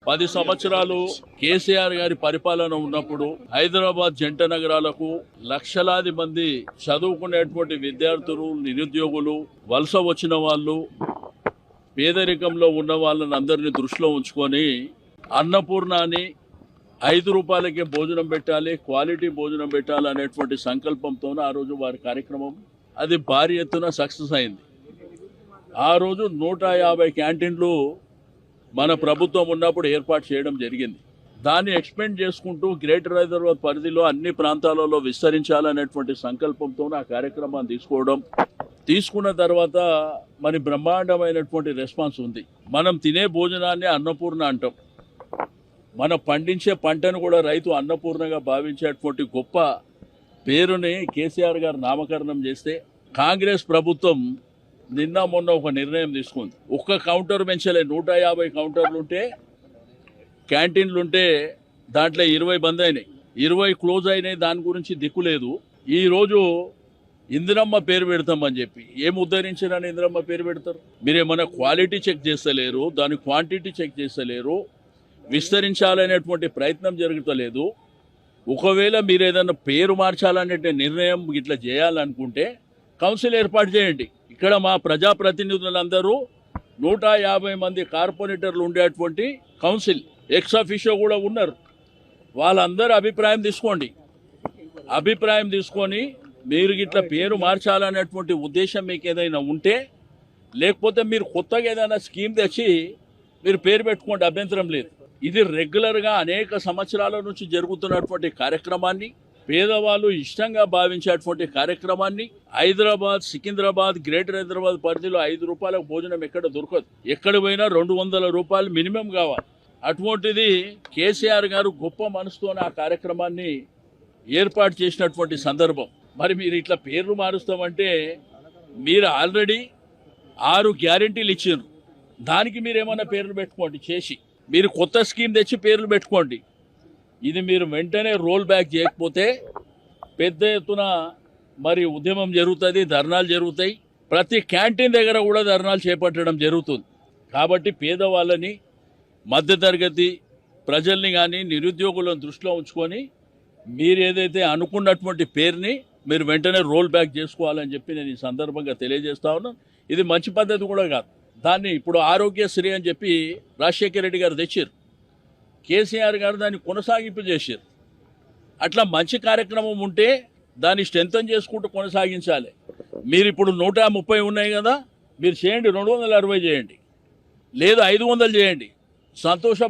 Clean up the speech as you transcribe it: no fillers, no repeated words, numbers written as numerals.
10 సంవత్సరాలు కేసీఆర్ గారి పరిపాలన ఉన్నప్పుడు హైదరాబాద్ జంట నగరాలకు లక్షలాది మంది చదువుకునేటువంటి విద్యార్థులు, నిరుద్యోగులు, వలస వచ్చిన వాళ్ళు, పేదరికంలో ఉన్న వాళ్ళని అందరినీ దృష్టిలో ఉంచుకొని అన్నపూర్ణాని 5 రూపాయలకే భోజనం పెట్టాలి, క్వాలిటీ భోజనం పెట్టాలి అనేటువంటి సంకల్పంతో ఆ రోజు వారి కార్యక్రమం అది భారీ ఎత్తున సక్సెస్ అయింది. ఆ రోజు 150 క్యాంటీన్లు మన ప్రభుత్వం ఉన్నప్పుడు ఏర్పాటు చేయడం జరిగింది. దాన్ని ఎక్స్పెండ్ చేసుకుంటూ గ్రేటర్ హైదరాబాద్ పరిధిలో అన్ని ప్రాంతాలలో విస్తరించాలనేటువంటి సంకల్పంతో ఆ కార్యక్రమాన్ని తీసుకున్న తర్వాత మరి బ్రహ్మాండమైనటువంటి రెస్పాన్స్ ఉంది. మనం తినే భోజనాన్ని అన్నపూర్ణ అంటాం. మనం పండించే పంటను కూడా రైతు అన్నపూర్ణగా భావించేటువంటి గొప్ప పేరుని కేసీఆర్ గారు నామకరణం చేస్తే కాంగ్రెస్ ప్రభుత్వం నిన్న మొన్న ఒక నిర్ణయం తీసుకుంది. ఒక్క కౌంటర్ పెంచలే, 150 కౌంటర్లు ఉంటే క్యాంటీన్లుంటే దాంట్లో 20 బంద్ అయినాయి, 20 క్లోజ్ అయినాయి. దాని గురించి దిక్కులేదు. ఈరోజు ఇందిరమ్మ పేరు పెడతామని చెప్పి ఏం ఉద్ధరించారని ఇందిరమ్మ పేరు పెడతారు? మీరేమన్నా క్వాలిటీ చెక్ చేస్తలేరు, దాని క్వాంటిటీ చెక్ చేస్తలేరు, విస్తరించాలనేటువంటి ప్రయత్నం జరుగుతలేదు. ఒకవేళ మీరు ఏదైనా పేరు మార్చాలనే నిర్ణయం ఇట్లా చేయాలనుకుంటే కౌన్సిల్ ఏర్పాటు చేయండి. ఇక్కడ మా ప్రజాప్రతినిధులందరూ 150 మంది కార్పొరేటర్లు ఉండేటువంటి కౌన్సిల్ ఎక్స్ అఫీషియో కూడా ఉన్నారు. వాళ్ళందరూ అభిప్రాయం తీసుకొని మీరు ఇట్లా పేరు మార్చాలనేటువంటి ఉద్దేశం మీకు ఏదైనా ఉంటే, లేకపోతే మీరు కొత్తగా ఏదైనా స్కీమ్ తెచ్చి మీరు పేరు పెట్టుకోండి, అభ్యంతరం లేదు. ఇది రెగ్యులర్గా అనేక సంవత్సరాల నుంచి జరుగుతున్నటువంటి కార్యక్రమాన్ని, పేదవాళ్ళు ఇష్టంగా భావించేటువంటి కార్యక్రమాన్ని హైదరాబాద్, సికింద్రాబాద్, గ్రేటర్ హైదరాబాద్ పరిధిలో 5 రూపాయలకు భోజనం ఎక్కడ దొరకదు. ఎక్కడ పోయినా 200 రూపాయలు మినిమం కావాలి. అటువంటిది కేసీఆర్ గారు గొప్ప మనసుతో ఆ కార్యక్రమాన్ని ఏర్పాటు చేసినటువంటి సందర్భం. మరి మీరు ఇట్లా పేర్లు మారుస్తామంటే మీరు ఆల్రెడీ 6 గ్యారెంటీలు ఇచ్చారు. దానికి మీరు ఏమైనా పేర్లు పెట్టుకోండి చేసి, మీరు కొత్త స్కీమ్ తెచ్చి పేర్లు పెట్టుకోండి. ఇది మీరు వెంటనే రోల్ బ్యాక్ చేయకపోతే పెద్ద ఎత్తున మరి ఉద్యమం జరుగుతుంది, ధర్నాలు జరుగుతాయి. ప్రతి క్యాంటీన్ దగ్గర కూడా ధర్నాలు చేపట్టడం జరుగుతుంది. కాబట్టి పేదవాళ్ళని, మధ్యతరగతి ప్రజల్ని కానీ నిరుద్యోగులను దృష్టిలో ఉంచుకొని మీరు ఏదైతే అనుకున్నటువంటి పేరుని మీరు వెంటనే రోల్ బ్యాక్ చేసుకోవాలని చెప్పి నేను ఈ సందర్భంగా తెలియజేస్తా ఉన్నాను. ఇది మంచి పద్ధతి కూడా కాదు. దాన్ని ఇప్పుడు ఆరోగ్యశ్రీ అని చెప్పి రాజశేఖర రెడ్డి గారు తెచ్చారు, కేసీఆర్ గారు దాన్ని కొనసాగింపు చేశారు. అట్లా మంచి కార్యక్రమం ఉంటే దాన్ని స్ట్రెంథన్ చేసుకుంటూ కొనసాగించాలి. మీరు ఇప్పుడు 130 ఉన్నాయి కదా, మీరు చేయండి, 260 చేయండి, లేదు 500 చేయండి, సంతోష